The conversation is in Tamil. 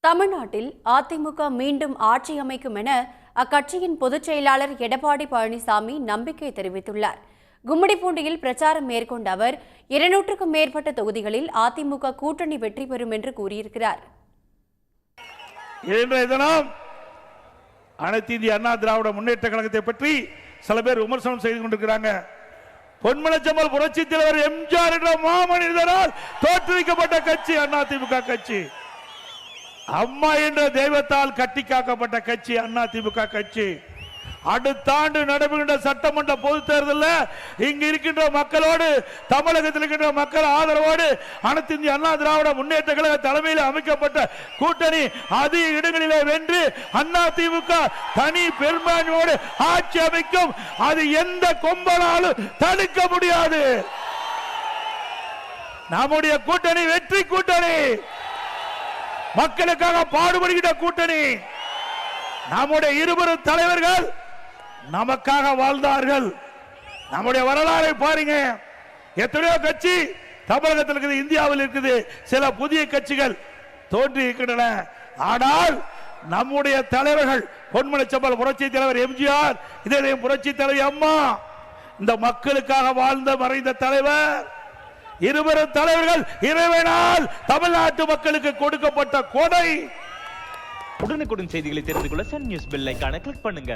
தமிழ்நாட்டில் அதிமுக மீண்டும் ஆட்சி அமைக்கும் என அக்கட்சியின் பொதுச் செயலாளர் எடப்பாடி பழனிசாமி நம்பிக்கை தெரிவித்துள்ளார். கும்மிடிப்பூண்டியில் பிரச்சாரம் மேற்கொண்ட அவர் 200க்கும் மேற்பட்ட தொகுதிகளில் அதிமுக கூட்டணி வெற்றி பெறும் என்று கூறியிருக்கிறார். இன்றைய தினம் அனைத்து இந்திய அண்ணா திராவிட முன்னேற்ற கழகத்தை பற்றி சில பேர் விமர்சனம் செய்து கொண்டிருக்கிறாங்க. பொன்மனச்செம்மல் புரட்சி தலைவர் எம்ஜிஆர் என்ற மாமனிதரால் தோற்றுவிக்கப்பட்ட கட்சி அதிமுக கட்சி. அம்மா என்ற தெய்வத்தால் கட்டி காக்கப்பட்ட கட்சி அதிமுக கட்சி. அடுத்த ஆண்டு நடைபெறுகின்ற சட்டமன்ற பொதுத் தேர்தலில் இங்கு இருக்கின்ற மக்களோடு, தமிழகத்தில் இருக்கின்ற மக்கள் ஆதரவோடு அனைத்து இந்திய அண்ணா திராவிட முன்னேற்ற கழக தலைமையில் அமைக்கப்பட்ட கூட்டணி அதிக இடங்களிலே வென்று அதிமுக தனி பெரும்பான்மையோடு ஆட்சி அமைக்கும். அது எந்த கொம்பனாலும் தடுக்க முடியாது. நம்முடைய கூட்டணி வெற்றி கூட்டணி, மக்களுக்காக பாடுபடுகின்ற கூட்டணி. நம்முடைய இருவரும் தலைவர்கள் நமக்காக வாழ்ந்தார்கள். நம்முடைய வரலாறை பாருங்க. எத்தனையோ கட்சி தமிழகத்தில் இருக்குது, இந்தியாவில் இருக்குது, சில புதிய கட்சிகள் தோன்றி இருக்கின்றன. ஆனால் நம்முடைய தலைவர்கள் பொன்மனச்செம்மல் புரட்சி தலைவர் எம்ஜிஆர், இதே புரட்சி தலைவர் அம்மா, இந்த மக்களுக்காக வாழ்ந்த மறைந்த தலைவர், இருவரும் தலைவர்கள் இறைவனால் தமிழ்நாட்டு மக்களுக்கு கொடுக்கப்பட்ட கொடை. உடனுக்குடன் செய்திகளை தெரிந்து கொள்ள சன் நியூஸ் பெல் ஐகானை கிளிக் பண்ணுங்க.